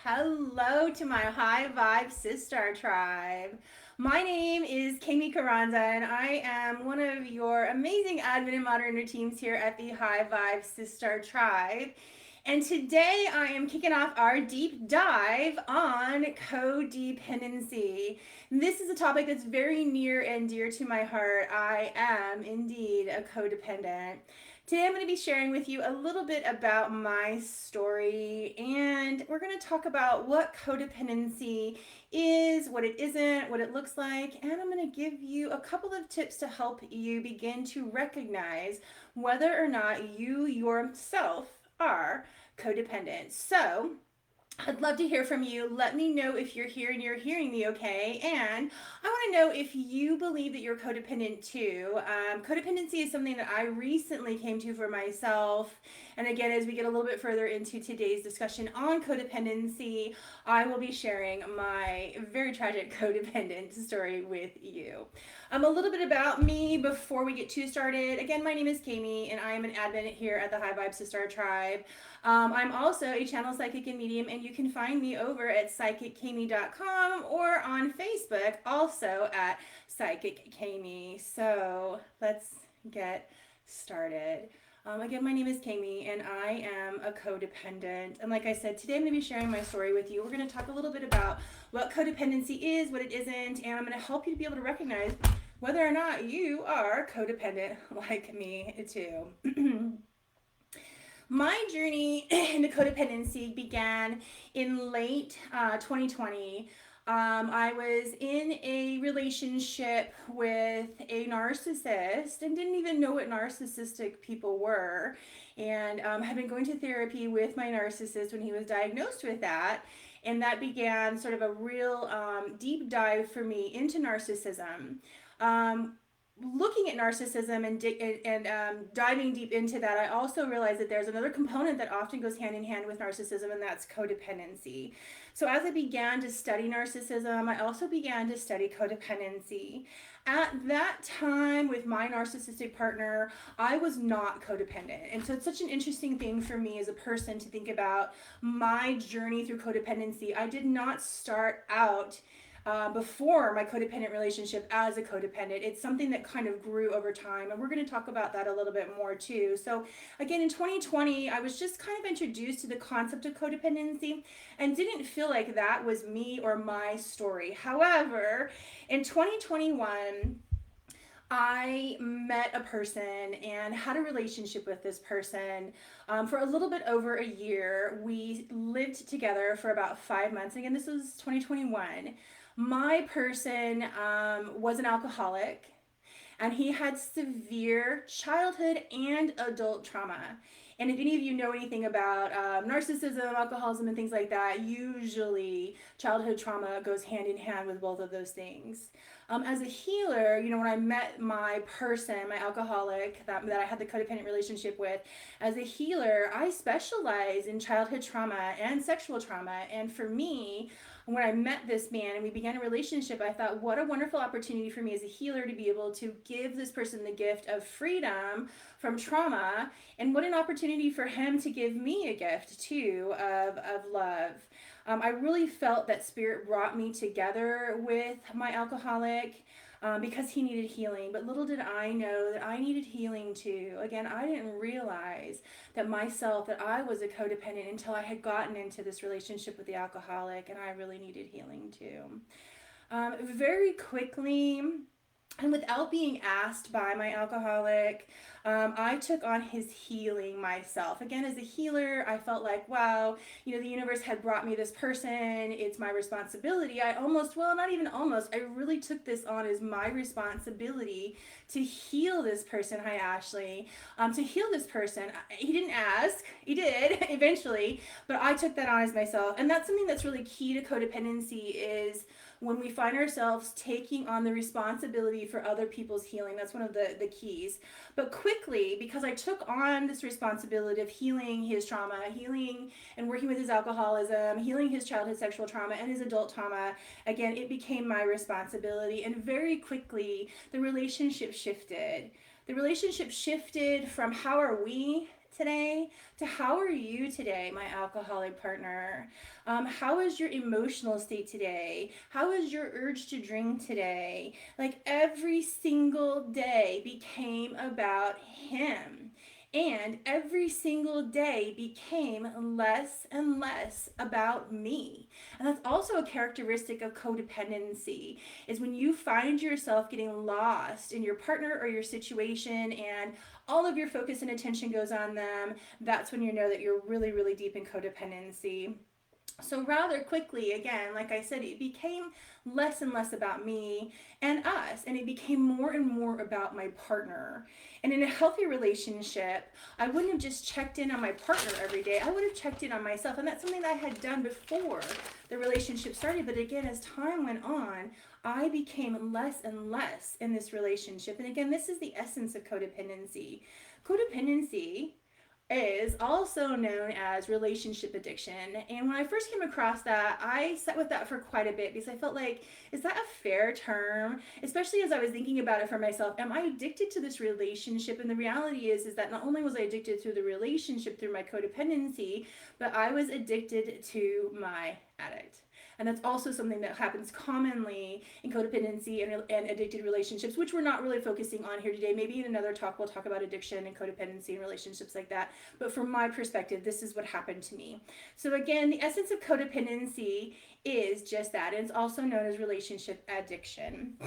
Hello to my high vibe sister tribe. My name is Kami Carranza, and I am one of your amazing admin and moderator teams here at the High Vibe Sister Tribe. And today I am kicking off our deep dive on codependency. This is a topic that's very near and dear to my heart. I am indeed a codependent. Today, I'm going to be sharing with you a little bit about my story, and we're going to talk about what codependency is, what it isn't, what it looks like, and I'm going to give you a couple of tips to help you begin to recognize whether or not you yourself are codependent. So, I'd love to hear from you. Let me know if you're here and you're hearing me okay. And I want to know if you believe that you're codependent too. Codependency is something that I recently came to for myself. And again, as we get a little bit further into today's discussion on codependency, I will be sharing my very tragic codependent story with you. A little bit about me before we get too started. Again, my name is Kami, and I am an admin here at the High Vibe Sister Tribe. I'm also a channel psychic and medium, and you can find me over at psychickami.com or on Facebook, also at Psychic Kami. So let's get started. Again, my name is Kami, and I am a codependent. And like I said, today I'm going to be sharing my story with you. We're going to talk a little bit about what codependency is, what it isn't, and I'm going to help you to be able to recognize whether or not you are codependent like me too. My journey into codependency began in late 2020. I was in a relationship with a narcissist and didn't even know what narcissistic people were. And had been going to therapy with my narcissist when he was diagnosed with that. And that began sort of a real deep dive for me into narcissism. Looking at narcissism and diving deep into that, I also realized that there's another component that often goes hand in hand with narcissism, and that's codependency. So as I began to study narcissism, I also began to study codependency. At that time, with my narcissistic partner, I was not codependent. And so it's such an interesting thing for me as a person to think about my journey through codependency. I did not start out before my codependent relationship as a codependent. It's something that kind of grew over time, and we're going to talk about that a little bit more too. So again, in 2020, I was just kind of introduced to the concept of codependency and didn't feel like that was me or my story. However, in 2021, I met a person and had a relationship with this person for a little bit over a year. We lived together for about 5 months. Again, this was 2021. My person was an alcoholic, and he had severe childhood and adult trauma. And if any of you know anything about narcissism, alcoholism, and things like that, usually childhood trauma goes hand in hand with both of those things. As a healer, when I met my person, my alcoholic that I had the codependent relationship with, as a healer, I specialize in childhood trauma and sexual trauma. And for me, when I met this man and we began a relationship, I thought, what a wonderful opportunity for me as a healer to be able to give this person the gift of freedom from trauma, and what an opportunity for him to give me a gift too of love. I really felt that spirit brought me together with my alcoholic because he needed healing. But little did I know that I needed healing too. Again, I didn't realize that I was a codependent until I had gotten into this relationship with the alcoholic, and I really needed healing too. Very quickly, and without being asked by my alcoholic, I took on his healing myself. Again, as a healer, I felt like, wow, the universe had brought me this person. It's my responsibility. Not even almost, I really took this on as my responsibility to heal this person. Hi, Ashley. To heal this person. He didn't ask. He did eventually, but I took that on as myself. And that's something that's really key to codependency is when we find ourselves taking on the responsibility for other people's healing. That's one of the keys. But quickly, because I took on this responsibility of healing his trauma, healing and working with his alcoholism, healing his childhood sexual trauma and his adult trauma, again, it became my responsibility. And very quickly, the relationship shifted. The relationship shifted from how are we today to how are you today, my alcoholic partner? How is your emotional state today? How is your urge to drink today? Like every single day became about him. And every single day became less and less about me. And that's also a characteristic of codependency, is when you find yourself getting lost in your partner or your situation and all of your focus and attention goes on them, that's when you know that you're really, really deep in codependency. So rather quickly, again, like I said, it became less and less about me and us, and it became more and more about my partner. And in a healthy relationship, I wouldn't have just checked in on my partner every day. I would have checked in on myself, and that's something that I had done before the relationship started. But again, as time went on, I became less and less in this relationship. And again, this is the essence of codependency. Codependency is also known as relationship addiction. And when I first came across that, I sat with that for quite a bit because I felt like, is that a fair term? Especially as I was thinking about it for myself. Am I addicted to this relationship? And the reality is that not only was I addicted to the relationship through my codependency, but I was addicted to my addict. And that's also something that happens commonly in codependency and addicted relationships, which we're not really focusing on here today. Maybe in another talk, we'll talk about addiction and codependency and relationships like that. But from my perspective, this is what happened to me. So, again, the essence of codependency is just that. And it's also known as relationship addiction.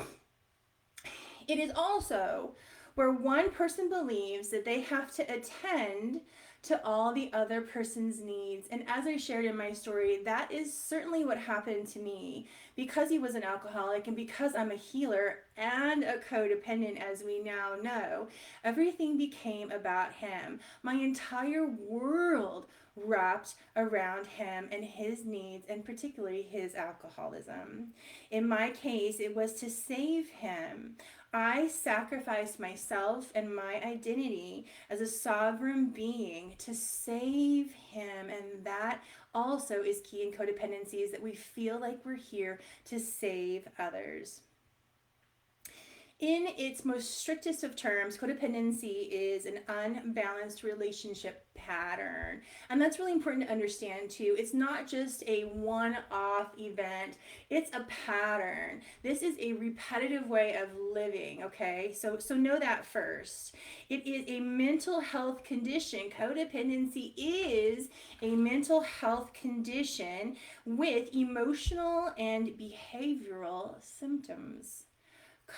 It is also where one person believes that they have to attend to all the other person's needs. And as I shared in my story, that is certainly what happened to me because he was an alcoholic and because I'm a healer and a codependent, as we now know. Everything became about him. My entire world wrapped around him and his needs, and particularly his alcoholism. In my case, it was to save him. I sacrificed myself and my identity as a sovereign being to save him. And that also is key in codependency, is that we feel like we're here to save others. In its most strictest of terms, codependency is an unbalanced relationship pattern. And that's really important to understand too. It's not just a one-off event, it's a pattern. This is a repetitive way of living, okay? So know that first. It is a mental health condition. Codependency is a mental health condition with emotional and behavioral symptoms.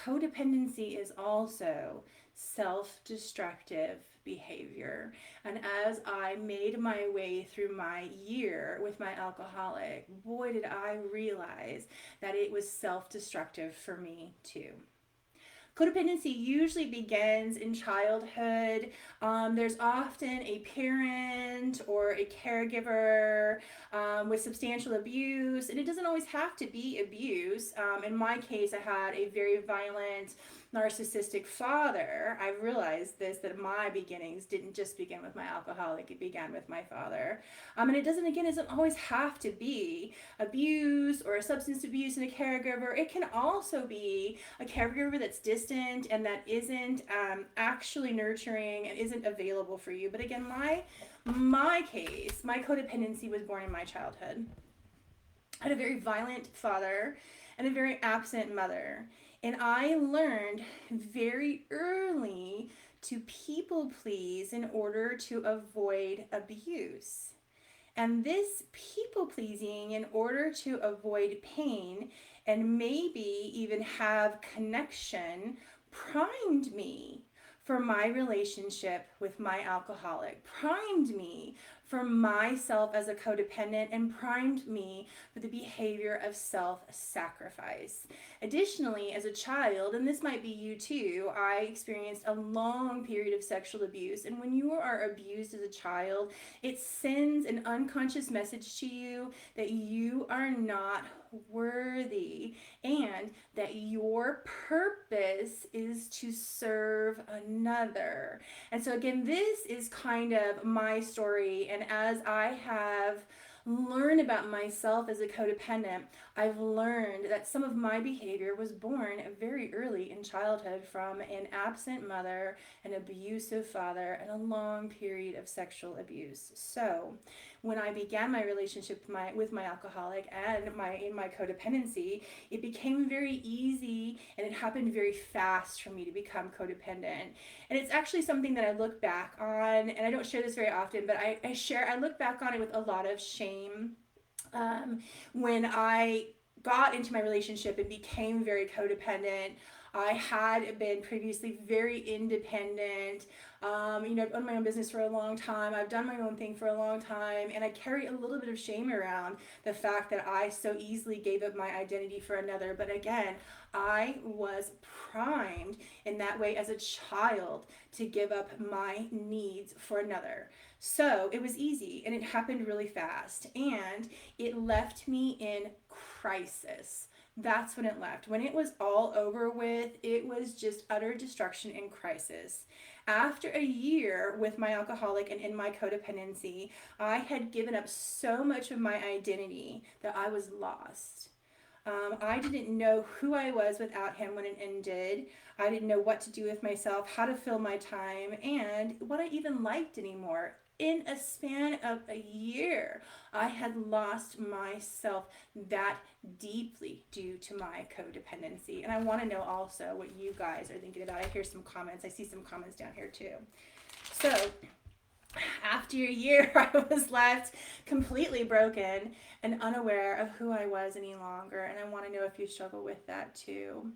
Codependency is also self-destructive behavior. And as I made my way through my year with my alcoholic, boy, did I realize that it was self-destructive for me too. Codependency usually begins in childhood. There's often a parent or a caregiver with substantial abuse, and it doesn't always have to be abuse. In my case, I had a very violent, narcissistic father. I realized this, that my beginnings didn't just begin with my alcoholic, it began with my father. And it doesn't always have to be abuse or a substance abuse in a caregiver. It can also be a caregiver that's distant and that isn't actually nurturing and isn't available for you. But again, my case, my codependency was born in my childhood. I had a very violent father and a very absent mother. And I learned very early to people please in order to avoid abuse. And this people pleasing in order to avoid pain and maybe even have connection primed me for my relationship with my alcoholic, primed me for myself as a codependent, and primed me for the behavior of self-sacrifice. Additionally, as a child, and this might be you too, I experienced a long period of sexual abuse. And when you are abused as a child, it sends an unconscious message to you that you are not worthy and that your purpose is to serve another. And so again, this is kind of my story. And as I have learn about myself as a codependent, I've learned that some of my behavior was born very early in childhood from an absent mother, an abusive father, and a long period of sexual abuse. So, when I began my relationship with my alcoholic and my codependency, it became very easy and it happened very fast for me to become codependent. And it's actually something that I look back on, and I don't share this very often, but I look back on it with a lot of shame. When I got into my relationship and became very codependent, I had been previously very independent. I've owned my own business for a long time. I've done my own thing for a long time, and I carry a little bit of shame around the fact that I so easily gave up my identity for another. But again, I was primed in that way as a child to give up my needs for another. So it was easy and it happened really fast. And it left me in crisis. That's when it left. When it was all over with, it was just utter destruction and crisis. After a year with my alcoholic and in my codependency, I had given up so much of my identity that I was lost. I didn't know who I was without him when it ended. I didn't know what to do with myself, how to fill my time, and what I even liked anymore. In a span of a year, I had lost myself that deeply due to my codependency. And I want to know also what you guys are thinking about. I hear some comments. I see some comments down here too. So, after a year, I was left completely broken and unaware of who I was any longer. And I want to know if you struggle with that too.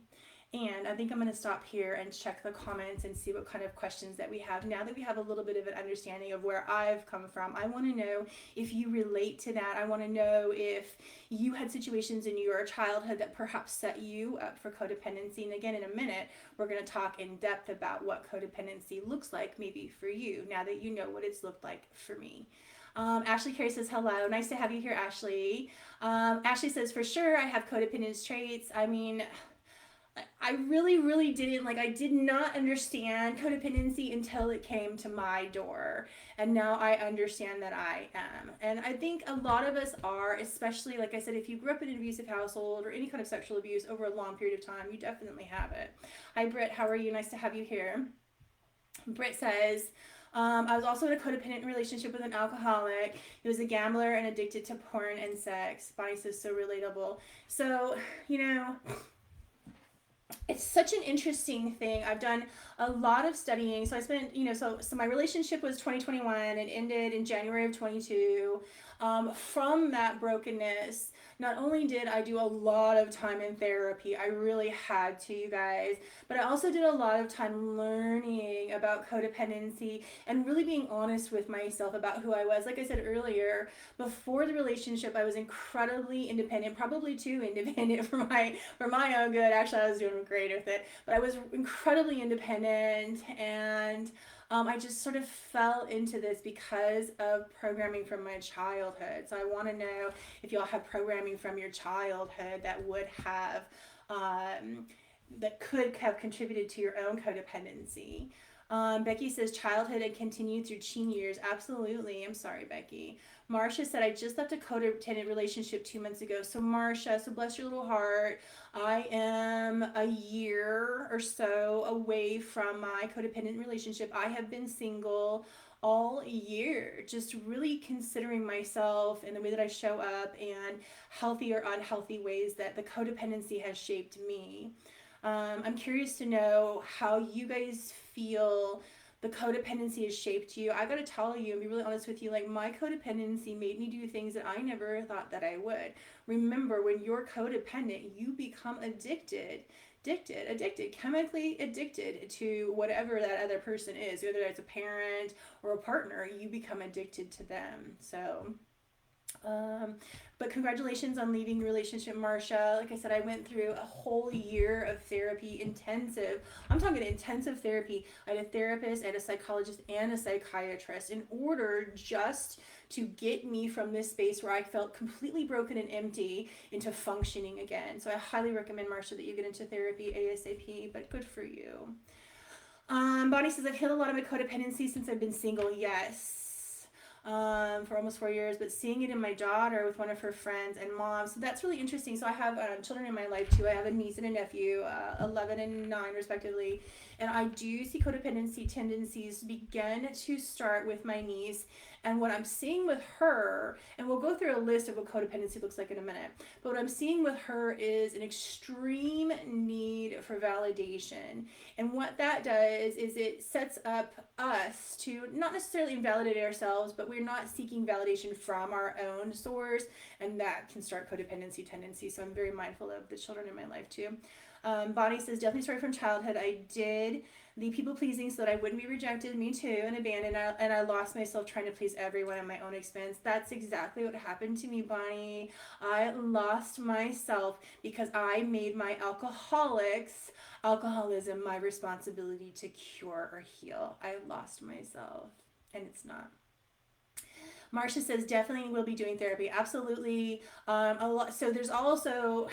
And I think I'm going to stop here and check the comments and see what kind of questions that we have. Now that we have a little bit of an understanding of where I've come from, I want to know if you relate to that. I want to know if you had situations in your childhood that perhaps set you up for codependency. And again, in a minute, we're going to talk in depth about what codependency looks like maybe for you, now that you know what it's looked like for me. Ashley Carey says hello. Nice to have you here, Ashley. Ashley says, for sure, I have codependent traits. I mean, I really, really didn't I did not understand codependency until it came to my door. And now I understand that I am. And I think a lot of us are, especially, like I said, if you grew up in an abusive household or any kind of sexual abuse over a long period of time, you definitely have it. Hi, Britt. How are you? Nice to have you here. Britt says, I was also in a codependent relationship with an alcoholic. He was a gambler and addicted to porn and sex. Bonnie says, so relatable. So, it's such an interesting thing. I've done a lot of studying. So I spent, so my relationship was 2021 and ended in January of 22. From that brokenness, not only did I do a lot of time in therapy, I really had to, you guys, but I also did a lot of time learning about codependency and really being honest with myself about who I was. Like I said earlier, before the relationship, I was incredibly independent, probably too independent for my own good. Actually, I was doing great with it, but I was incredibly independent, and I just sort of fell into this because of programming from my childhood. So I want to know if y'all have programming from your childhood that would have, that could have contributed to your own codependency. Becky says childhood and continued through teen years. Absolutely. I'm sorry, Becky. Marcia said, I just left a codependent relationship 2 months ago. So Marcia, so bless your little heart. I am a year or so away from my codependent relationship. I have been single all year, just really considering myself and the way that I show up and healthy or unhealthy ways that the codependency has shaped me. I'm curious to know how you guys feel the codependency has shaped you. I gotta tell you and be really honest with you, my codependency made me do things that I never thought that I would. Remember, when you're codependent, you become addicted, chemically addicted to whatever that other person is, whether it's a parent or a partner, you become addicted to them. So but congratulations on leaving the relationship, Marcia. Like I said, I went through a whole year of therapy, intensive. I'm talking intensive therapy. I had a therapist, I had a psychologist, and a psychiatrist in order just to get me from this space where I felt completely broken and empty into functioning again. So I highly recommend, Marcia, that you get into therapy ASAP, but good for you. Bonnie says, I've healed a lot of my codependency since I've been single. Yes. for almost 4 years, but seeing it in my daughter with one of her friends and mom. So that's really interesting. So I have children in my life too. I have a niece and a nephew, 11 and 9 respectively. And I do see codependency tendencies begin to start with my niece. And what I'm seeing with her, and we'll go through a list of what codependency looks like in a minute, but what I'm seeing with her is an extreme need for validation. And what that does is it sets up us to not necessarily invalidate ourselves, but we're not seeking validation from our own source, and that can start codependency tendencies. So I'm very mindful of the children in my life too. Bonnie says, definitely started from childhood. I did the people pleasing so that I wouldn't be rejected, me too, and abandoned. And I lost myself trying to please everyone at my own expense. That's exactly what happened to me, Bonnie. I lost myself because I made my alcoholism my responsibility to cure or heal. I lost myself, and it's not. Marcia says definitely will be doing therapy. Absolutely. A lot. So there's also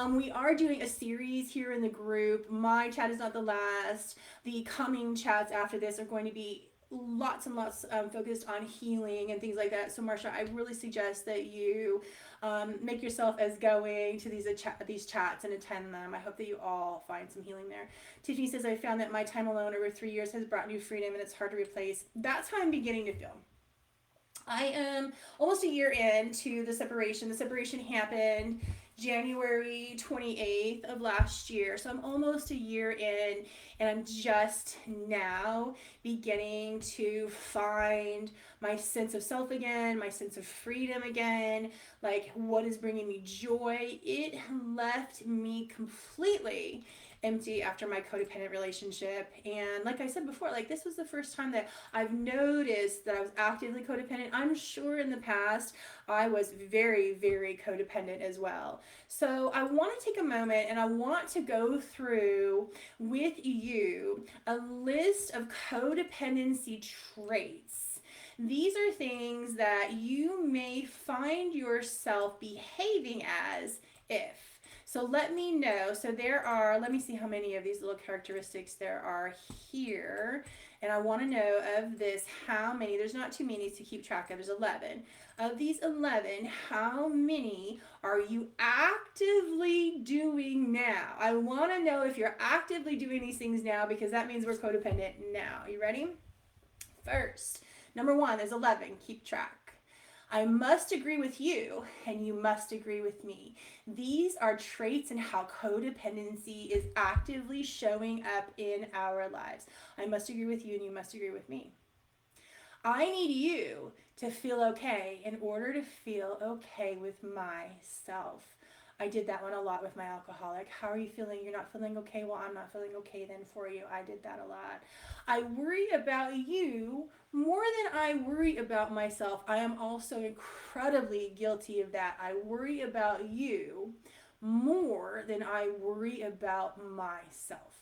we are doing a series here in the group. My chat is not the last. The coming chats after this are going to be lots and lots focused on healing and things like that. So Marcia, I really suggest that you make yourself as going to these chats and attend them. I hope that you all find some healing there. Tiffany says, I found that my time alone over 3 years has brought new freedom and it's hard to replace. That's how I'm beginning to feel. I am almost a year into the separation. The separation happened January 28th of last year. So I'm almost a year in, and I'm just now beginning to find my sense of self again, my sense of freedom again, like what is bringing me joy. It left me completely empty after my codependent relationship. And like I said before, like this was the first time that I've noticed that I was actively codependent. I'm sure in the past I was very, very codependent as well. So I want to take a moment and I want to go through with you a list of codependency traits. These are things that you may find yourself behaving as if. So let me know. So there are, let me see how many of these little characteristics there are here. And I want to know of this, how many, there's not too many to keep track of, there's 11. Of these 11, how many are you actively doing now? I want to know if you're actively doing these things now because that means we're codependent now. You ready? First, number 1, there's 11, keep track. I must agree with you, and you must agree with me. These are traits in how codependency is actively showing up in our lives. I must agree with you, and you must agree with me. I need you to feel okay in order to feel okay with myself. I did that one a lot with my alcoholic. How are you feeling? You're not feeling okay? Well, I'm not feeling okay then for you. I did that a lot. I worry about you more than I worry about myself. I am also incredibly guilty of that. I worry about you more than I worry about myself.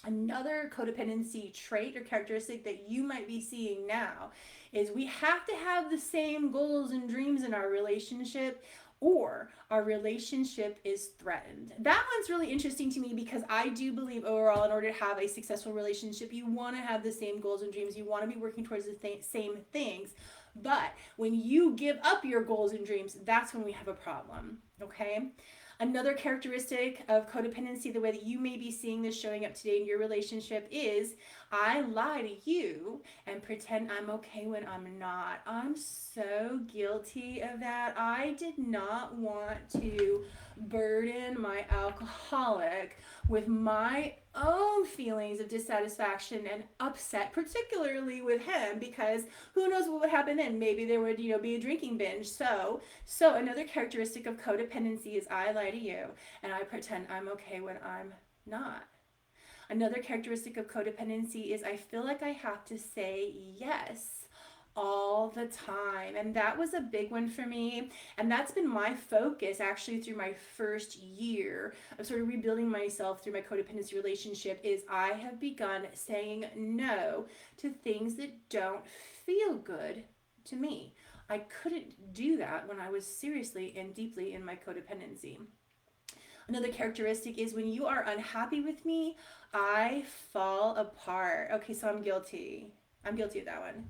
Another codependency trait or characteristic that you might be seeing now is we have to have the same goals and dreams in our relationship or our relationship is threatened. That one's really interesting to me because I do believe overall in order to have a successful relationship, you want to have the same goals and dreams. You want to be working towards the same things. But when you give up your goals and dreams, that's when we have a problem, okay? Another characteristic of codependency, the way that you may be seeing this showing up today in your relationship is I lie to you and pretend I'm okay when I'm not. I'm so guilty of that. I did not want to burden my alcoholic with my own feelings of dissatisfaction and upset, particularly with him, because who knows what would happen then? Maybe there would, be a drinking binge. So another characteristic of codependency is I lie to you and I pretend I'm okay when I'm not. Another characteristic of codependency is I feel like I have to say yes all the time. And that was a big one for me. And that's been my focus actually through my first year of sort of rebuilding myself through my codependency relationship is I have begun saying no to things that don't feel good to me. I couldn't do that when I was seriously and deeply in my codependency. Another characteristic is when you are unhappy with me, I fall apart. Okay, so I'm guilty. I'm guilty of that one.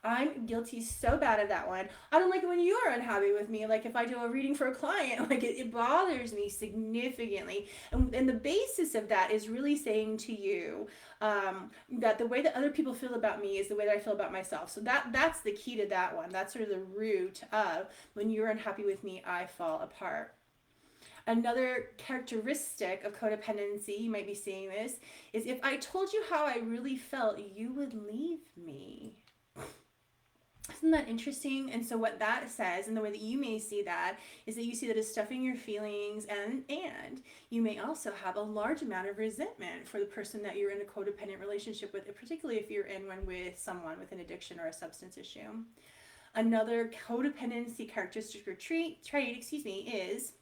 I'm guilty so bad of that one. I don't like it when you are unhappy with me. Like if I do a reading for a client, like it bothers me significantly. And the basis of that is really saying to you that the way that other people feel about me is the way that I feel about myself. So that's the key to that one. That's sort of the root of when you're unhappy with me, I fall apart. Another characteristic of codependency, you might be seeing this, is if I told you how I really felt, you would leave me. Isn't that interesting? And so what that says, and the way that you may see that, is that you see that as stuffing your feelings, and you may also have a large amount of resentment for the person that you're in a codependent relationship with, particularly if you're in one with someone with an addiction or a substance issue. Another codependency characteristic or trait, is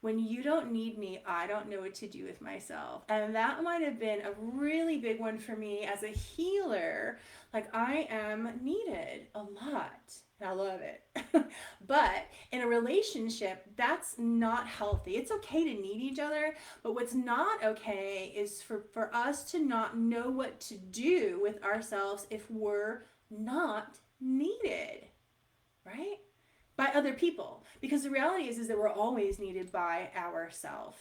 when you don't need me, I don't know what to do with myself. And that might have been a really big one for me as a healer. Like, I am needed a lot. And I love it. But in a relationship, that's not healthy. It's okay to need each other, but what's not okay is for us to not know what to do with ourselves if we're not needed, right? By other people, because the reality is that we're always needed by ourselves.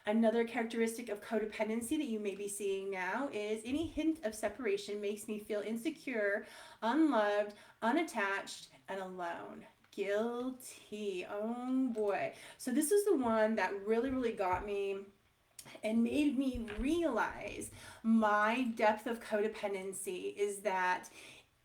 Another characteristic of codependency that you may be seeing now is any hint of separation makes me feel insecure, unloved, unattached, and alone. Guilty. Oh boy. So this is the one that really got me and made me realize my depth of codependency is that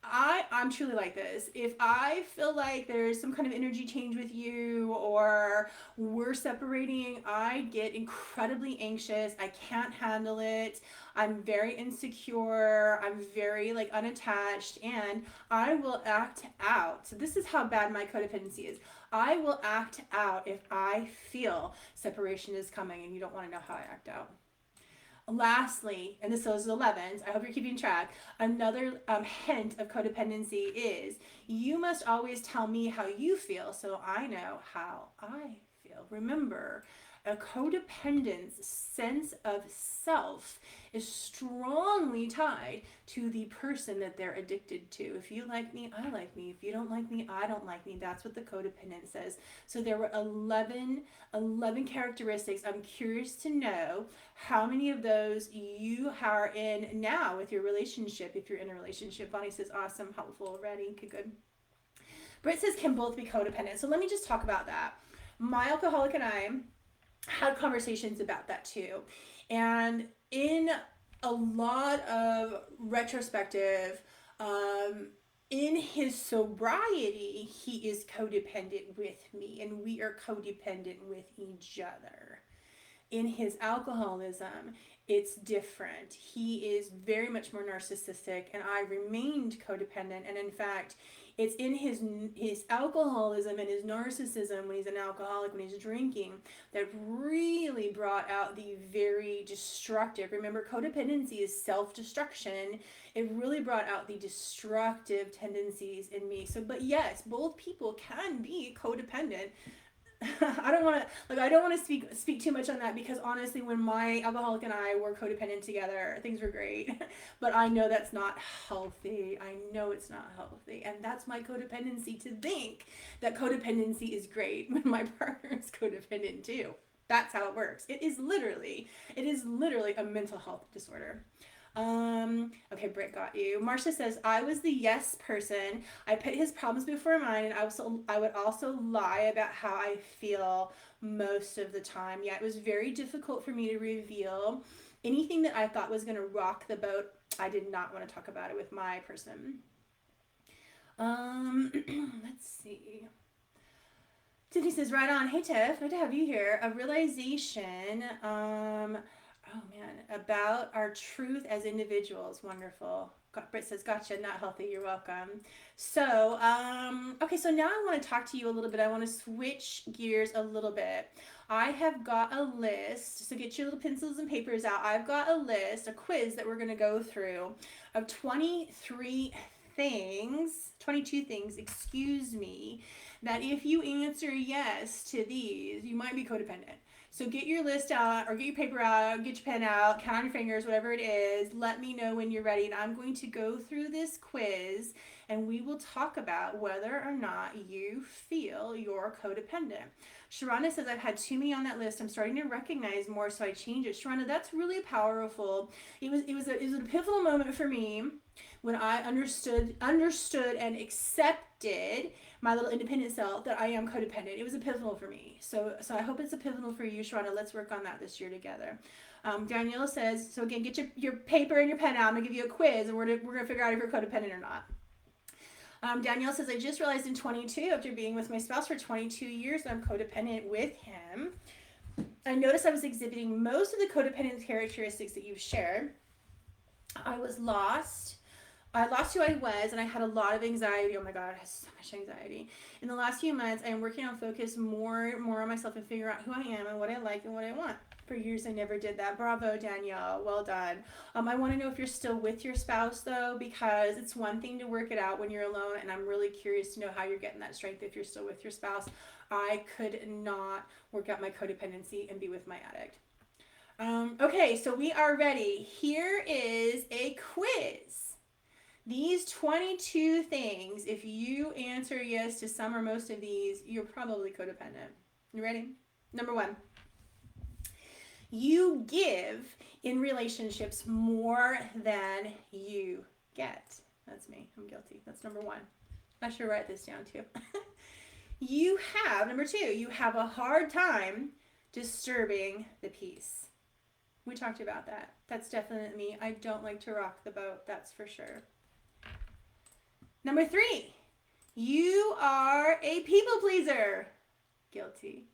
I'm truly like this. If I feel like there's some kind of energy change with you or we're separating, I get incredibly anxious. I can't handle it. I'm very insecure. I'm very like unattached, and I will act out. So this is how bad my codependency is. I will act out if I feel separation is coming, and you don't want to know how I act out. Lastly, and this is 11s, I hope you're keeping track, another hint of codependency is you must always tell me how you feel so I know how I feel. Remember, a codependent's sense of self is strongly tied to the person that they're addicted to. If you like me, I like me. If you don't like me, I don't like me. That's what the codependent says. So there were 11 characteristics. I'm curious to know how many of those you are in now with your relationship, if you're in a relationship. Bonnie says, awesome, helpful already. Okay, good. Britt says, can both be codependent. So let me just talk about that. My alcoholic and I had conversations about that too. And in a lot of retrospective, in his sobriety, he is codependent with me, and we are codependent with each other. In his alcoholism, it's different. He is very much more narcissistic, and I remained codependent. And in fact, it's in his alcoholism and his narcissism when he's an alcoholic, when he's drinking, that really brought out the very destructive. Remember, codependency is self-destruction. It really brought out the destructive tendencies in me. So, but yes, both people can be codependent. I don't want to speak too much on that, because honestly, when my alcoholic and I were codependent together, things were great. But I know that's not healthy. I know it's not healthy, and that's my codependency, to think that codependency is great when my partner is codependent too. That's how it works. It is literally a mental health disorder. Okay, Britt got you. Marcia says, I was the yes person. I put his problems before mine, and I would also lie about how I feel most of the time. Yeah, it was very difficult for me to reveal anything that I thought was going to rock the boat. I did not want to talk about it with my person. Let's see. Tiffany says, right on. Hey, Tiff, good to have you here. A realization, oh man, about our truth as individuals. Wonderful. Britt says, gotcha, not healthy. You're welcome. So, okay, so now I want to talk to you a little bit. I want to switch gears a little bit. I have got a list, so get your little pencils and papers out. I've got a list, a quiz that we're going to go through of 22 things, excuse me, that if you answer yes to these, you might be codependent. So get your list out, or get your paper out, get your pen out, count on your fingers, whatever it is. Let me know when you're ready, and I'm going to go through this quiz, and we will talk about whether or not you feel you're codependent. Sharana says, I've had too many on that list. I'm starting to recognize more, so I change it. Sharana, that's really powerful. It was a pivotal moment for me when I understood and accepted my little independent self that I am codependent. It was a pivotal for me. So I hope it's a pivotal for you, Sharana. Let's work on that this year together. Daniela says, so again, get your paper and your pen out. I'm gonna give you a quiz, and we're gonna figure out if you're codependent or not. Danielle says, I just realized in 22, after being with my spouse for 22 years, that I'm codependent with him. I noticed I was exhibiting most of the codependent characteristics that you've shared. I was lost. I lost who I was, and I had a lot of anxiety. Oh my God, I had so much anxiety. In the last few months, I am working on focus more on myself and figure out who I am and what I like and what I want. For years, I never did that. Bravo, Danielle. Well done. I want to know if you're still with your spouse, though, because it's one thing to work it out when you're alone, and I'm really curious to know how you're getting that strength if you're still with your spouse. I could not work out my codependency and be with my addict. Okay, so we are ready. Here is a quiz. These 22 things, if you answer yes to some or most of these, you're probably codependent. You ready? Number 1. You give in relationships more than you get. That's me. I'm guilty. That's number 1. I should write this down too. Number 2, you have a hard time disturbing the peace. We talked about that. That's definitely me. I don't like to rock the boat, that's for sure. Number 3, you are a people pleaser. Guilty.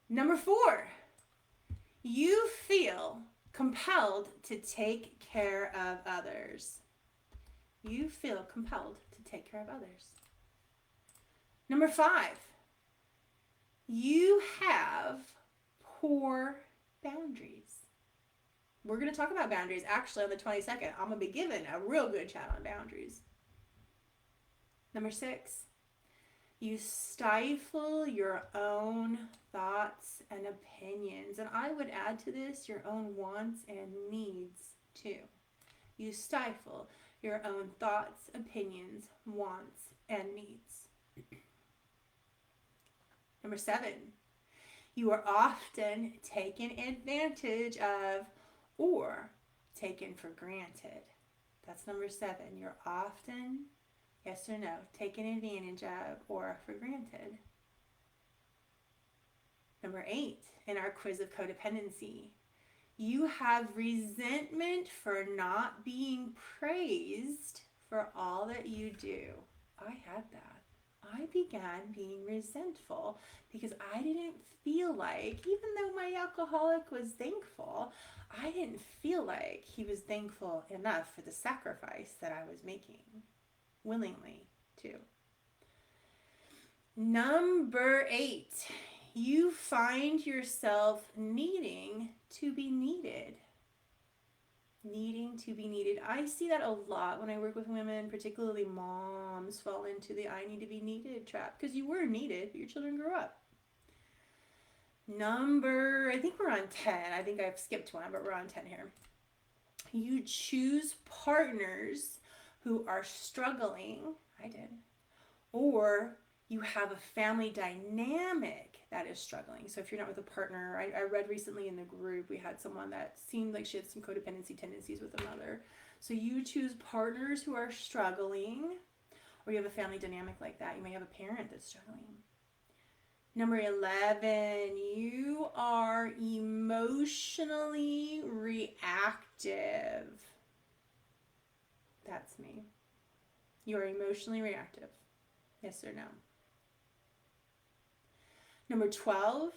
Number 4, you feel compelled to take care of others. You feel compelled to take care of others. Number 5, you have poor boundaries. We're going to talk about boundaries actually on the 22nd. I'm going to be giving a real good chat on boundaries. Number 6, you stifle your own thoughts and opinions. And I would add to this your own wants and needs too. You stifle your own thoughts, opinions, wants, and needs. Number 7, you are often taken advantage of or taken for granted. That's number 7. You're often, yes or no, taken advantage of or for granted. Number 8, in our quiz of codependency, you have resentment for not being praised for all that you do. I had that. I began being resentful because I didn't feel like, even though my alcoholic was thankful, I didn't feel like he was thankful enough for the sacrifice that I was making, willingly too. Number 8, you find yourself needing to be needed. Needing to be needed. I see that a lot when I work with women, particularly moms, fall into the I need to be needed trap because you were needed, your children grew up. I think we're on 10. I think I've skipped one, but we're on 10 here. You choose partners who are struggling. I did. Or you have a family dynamic that is struggling. So if you're not with a partner, I read recently in the group, we had someone that seemed like she had some codependency tendencies with a mother. So you choose partners who are struggling, or you have a family dynamic like that. You may have a parent that's struggling. Number 11, you are emotionally reactive. That's me. You are emotionally reactive. Yes or no? Number 12,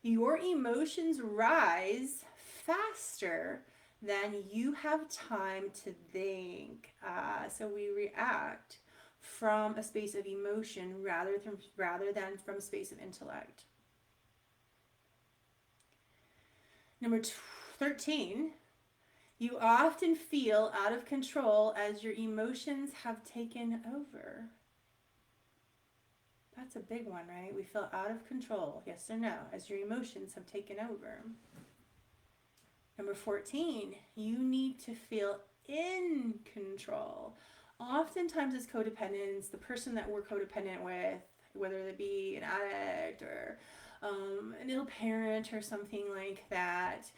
your emotions rise faster than you have time to think. So we react from a space of emotion rather than from a space of intellect. Number 13, you often feel out of control as your emotions have taken over. That's a big one, right? We feel out of control, yes or no, as your emotions have taken over. Number 14, you need to feel in control. Oftentimes, as codependents, the person that we're codependent with, whether it be an addict or an ill parent or something like that,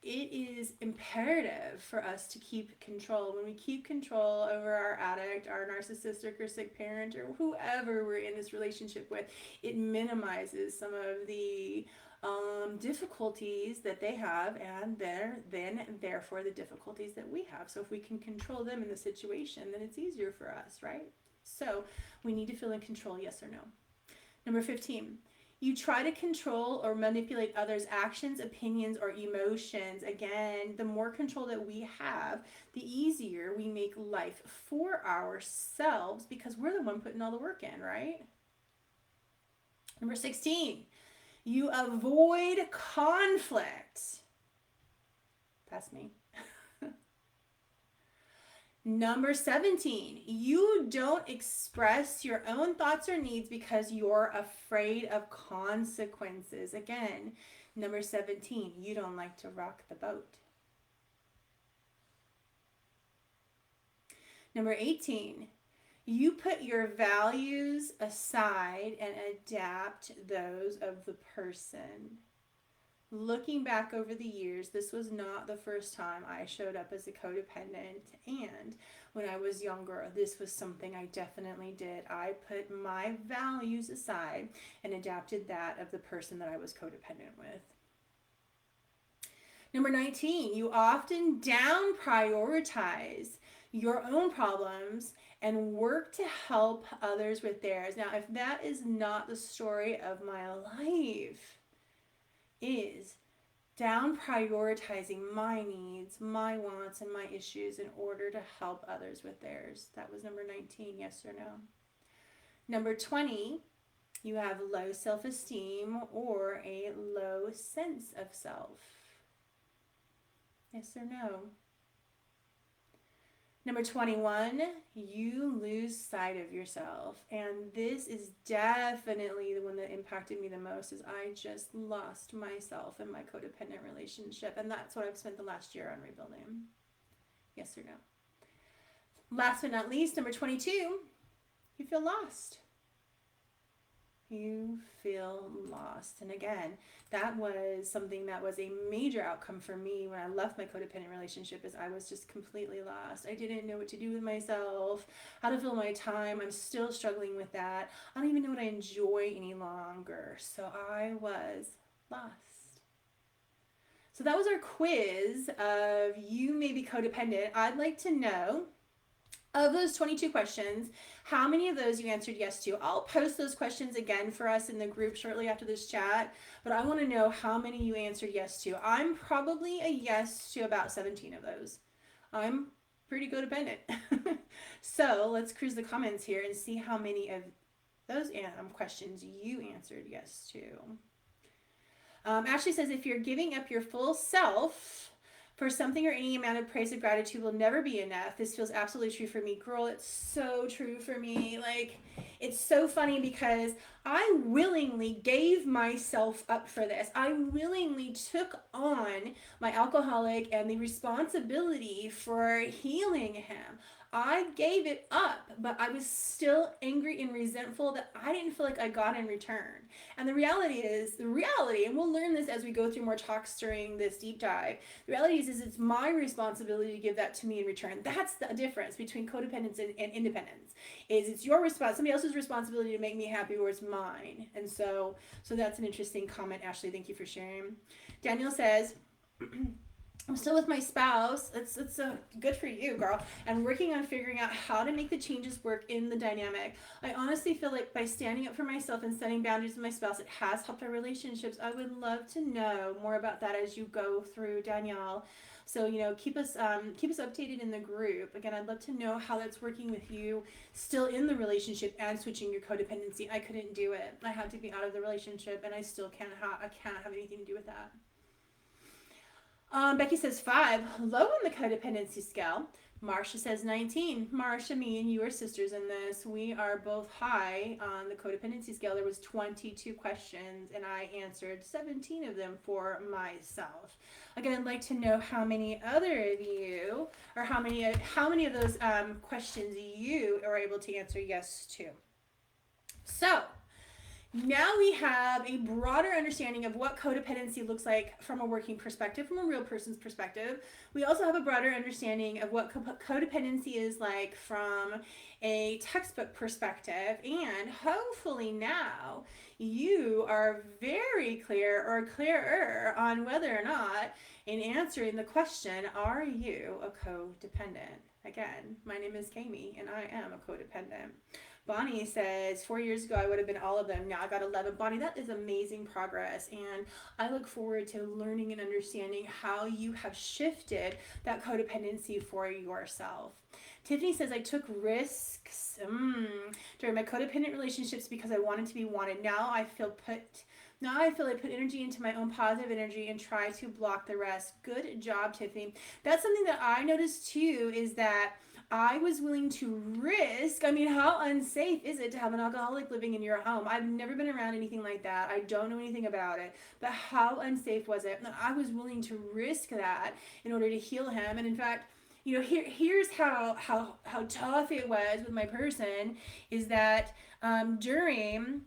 it is imperative for us to keep control. When we keep control over our addict, our narcissistic or sick parent, or whoever we're in this relationship with, it minimizes some of the difficulties that they have, and then therefore the difficulties that we have. So if we can control them in the situation, then it's easier for us, right? So we need to feel in control, yes or no. Number 15, you try to control or manipulate others' actions, opinions, or emotions. Again, the more control that we have, the easier we make life for ourselves because we're the one putting all the work in, right? Number 16, you avoid conflict. That's me. Number 17, you don't express your own thoughts or needs because you're afraid of consequences. Again, number 17, you don't like to rock the boat. Number 18, you put your values aside and adapt those of the person. Looking back over the years, this was not the first time I showed up as a codependent, and when I was younger, this was something I definitely did. I put my values aside and adapted that of the person that I was codependent with. Number 19, you often down prioritize your own problems and work to help others with theirs. Now, if that is not the story of my life, is down prioritizing my needs, my wants, and my issues in order to help others with theirs. That was number 19, yes or no? Number 20, you have low self-esteem or a low sense of self. Yes or no? Number 21, you lose sight of yourself. And this is definitely the one that impacted me the most, is I just lost myself in my codependent relationship. And that's what I've spent the last year on rebuilding. Yes or no? Last but not least, number 22, you feel lost. You feel lost. And again, that was something that was a major outcome for me when I left my codependent relationship, is I was just completely lost. I didn't know what to do with myself, how to fill my time. I'm still struggling with that. I don't even know what I enjoy any longer. So I was lost. So that was our quiz of you may be codependent. I'd like to know, of those 22 questions, how many of those you answered yes to. I'll post those questions again for us in the group shortly after this chat, but I want to know how many you answered yes to. I'm probably a yes to about 17 of those. I'm pretty codependent. So let's cruise the comments here and see how many of those questions you answered yes to. Ashley says, if you're giving up your full self for something or any amount of praise or gratitude will never be enough. This feels absolutely true for me. Girl, it's so true for me. Like, it's so funny because I willingly gave myself up for this. I willingly took on my alcoholic and the responsibility for healing him. I gave it up, but I was still angry and resentful that I didn't feel like I got in return. And the reality, and we'll learn this as we go through more talks during this deep dive, the reality is it's my responsibility to give that to me in return. That's the difference between codependence and independence, is it's your somebody else's responsibility to make me happy, or it's mine. And so that's an interesting comment, Ashley. Thank you for sharing. Daniel says, I'm still with my spouse. It's good for you, girl. And working on figuring out how to make the changes work in the dynamic. I honestly feel like by standing up for myself and setting boundaries with my spouse, it has helped our relationships. I would love to know more about that as you go through, Danielle. So, keep us updated in the group. Again, I'd love to know how that's working with you still in the relationship and switching your codependency. I couldn't do it. I had to be out of the relationship, and I still can't have anything to do with that. Becky says 5, low on the codependency scale. Marsha says 19. Marsha, me and you are sisters in this. We are both high on the codependency scale. There was 22 questions and I answered 17 of them for myself. Again, I'd like to know how many other of you, or how many of those questions you are able to answer yes to. So, now we have a broader understanding of what codependency looks like from a working perspective, from a real person's perspective. We also have a broader understanding of what codependency is like from a textbook perspective. And hopefully now you are very clear or clearer on whether or not, in answering the question, are you a codependent? Again, my name is Kami and I am a codependent. Bonnie says, 4 years ago, I would have been all of them. Now I got 11. Bonnie, that is amazing progress. And I look forward to learning and understanding how you have shifted that codependency for yourself. Tiffany says, I took risks during my codependent relationships because I wanted to be wanted. Now I feel I put energy into my own positive energy and try to block the rest. Good job, Tiffany. That's something that I noticed too, is that I was willing to risk. I mean, how unsafe is it to have an alcoholic living in your home? I've never been around anything like that. I don't know anything about it. But how unsafe was it? And I was willing to risk that in order to heal him. And in fact, here's how tough it was with my person, is that during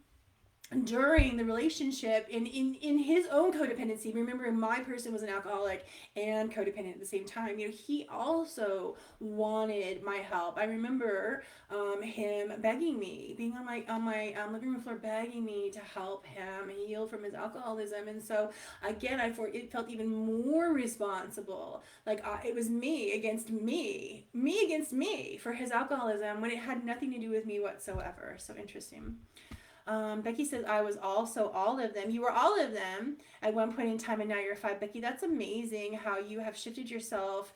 the relationship, in his own codependency, remember my person was an alcoholic and codependent at the same time, he also wanted my help. I remember him begging me, being on my living room floor, begging me to help him heal from his alcoholism. And so again, it felt even more responsible, like it was me against me for his alcoholism, when it had nothing to do with me whatsoever. So interesting. Becky says, I was also all of them. You were all of them at one point in time, and now you're 5. Becky, that's amazing how you have shifted yourself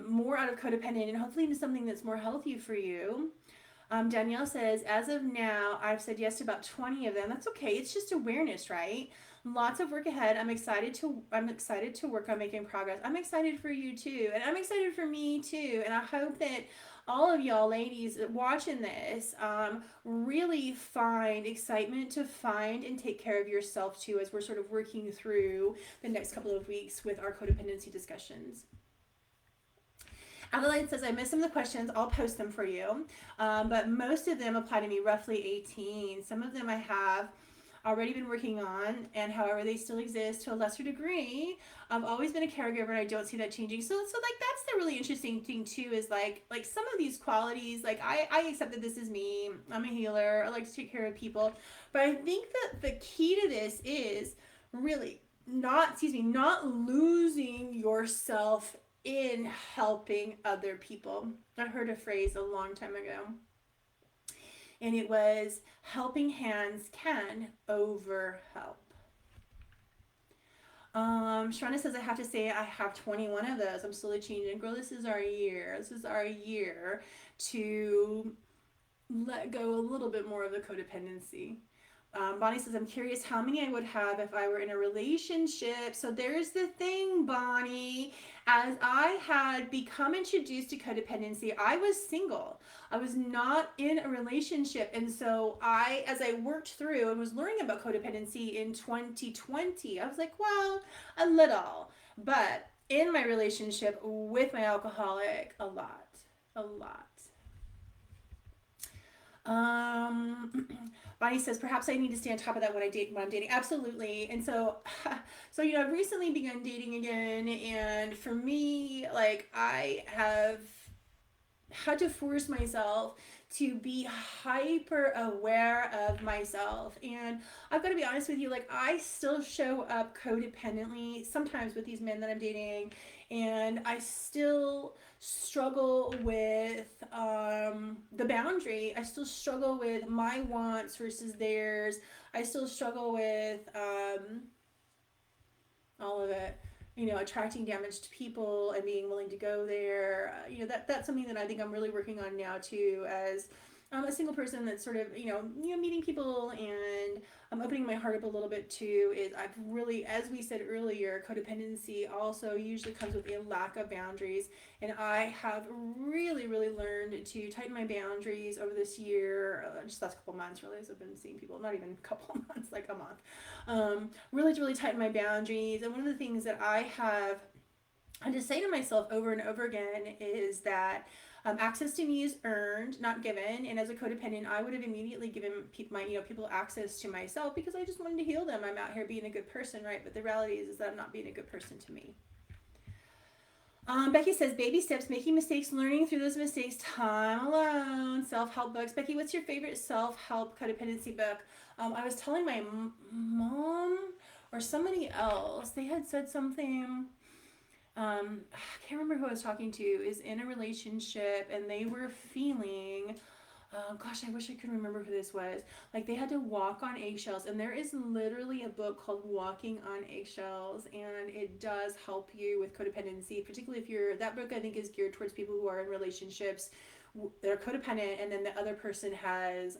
more out of codependent and hopefully into something that's more healthy for you. Danielle says, as of now, I've said yes to about 20 of them. That's okay. It's just awareness, right? Lots of work ahead. I'm excited to work on making progress. I'm excited for you too, and I'm excited for me too. And I hope that all of y'all ladies watching this really find excitement to find and take care of yourself too, as we're sort of working through the next couple of weeks with our codependency discussions. Adelaide says, I missed some of the questions. I'll post them for you. But most of them apply to me, roughly 18. Some of them I have already been working on, and however they still exist to a lesser degree. I've always been a caregiver and I don't see that changing. So like that's the really interesting thing too, is like some of these qualities, like I accept that this is me. I'm a healer. I like to take care of people. But I think that the key to this is really not losing yourself in helping other people. I heard a phrase a long time ago, and it was, helping hands can over help. Sharna says, I have to say I have 21 of those. I'm slowly changing. Girl, this is our year. This is our year to let go a little bit more of the codependency. Bonnie says, I'm curious how many I would have if I were in a relationship. So there's the thing, Bonnie. As I had become introduced to codependency, I was single. I was not in a relationship. And so as I worked through and was learning about codependency in 2020, I was like, well, a little. But in my relationship with my alcoholic, a lot. Bonnie says, perhaps I need to stay on top of that when I'm dating. Absolutely. And so I've recently begun dating again. And for me, like, I have had to force myself to be hyper aware of myself. And I've got to be honest with you, like, I still show up codependently sometimes with these men that I'm dating, and I still struggle with the boundary. I still struggle with my wants versus theirs. I still struggle with all of it. Attracting damaged people and being willing to go there. That's something that I think I'm really working on now too, as a single person that's sort of, meeting people and opening my heart up a little bit too. Is I've really, as we said earlier, codependency also usually comes with a lack of boundaries. And I have really, really learned to tighten my boundaries over this year, just last couple months, really, as I've been seeing people, not even a couple months, like a month. Really, to really tighten my boundaries. And one of the things that I have and to say to myself over and over again is that access to me is earned, not given. And as a codependent, I would have immediately given people access to myself because I just wanted to heal them. I'm out here being a good person, right? But the reality is that I'm not being a good person to me. Becky says, baby steps, making mistakes, learning through those mistakes, time alone, self help books. Becky, what's your favorite self help codependency book? I was telling my mom or somebody else, they had said something. I can't remember who I was talking to, is in a relationship and they were feeling, gosh, I wish I could remember who this was. Like they had to walk on eggshells, and there is literally a book called Walking on Eggshells, and it does help you with codependency, particularly if you're, that book I think is geared towards people who are in relationships they're codependent, and then the other person has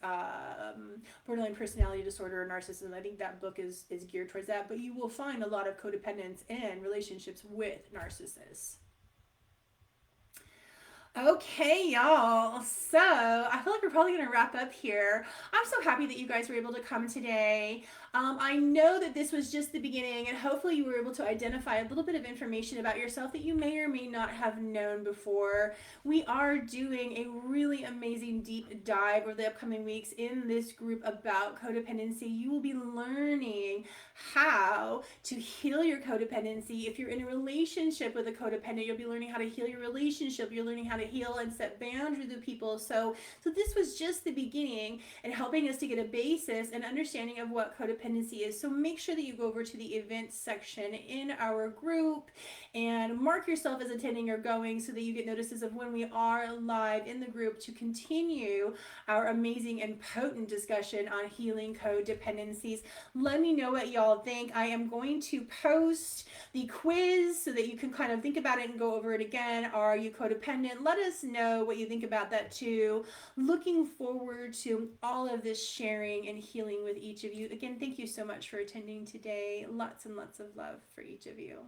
borderline personality disorder or narcissism. I think that book is geared towards that, but you will find a lot of codependence in relationships with narcissists. Okay, y'all. So I feel like we're probably going to wrap up here. I'm so happy that you guys were able to come today. I know that this was just the beginning, and hopefully, you were able to identify a little bit of information about yourself that you may or may not have known before. We are doing a really amazing deep dive over the upcoming weeks in this group about codependency. You will be learning how to heal your codependency. If you're in a relationship with a codependent, you'll be learning how to heal your relationship. You're learning how to heal and set boundaries with people. So this was just the beginning and helping us to get a basis and understanding of what codependency is. So make sure that you go over to the events section in our group and mark yourself as attending or going so that you get notices of when we are live in the group to continue our amazing and potent discussion on healing codependencies. Let me know what y'all think. I am going to post the quiz so that you can kind of think about it and go over it again. Are you codependent? Let us know what you think about that too. Looking forward to all of this sharing and healing with each of you. Again, thank you so much for attending today. Lots and lots of love for each of you.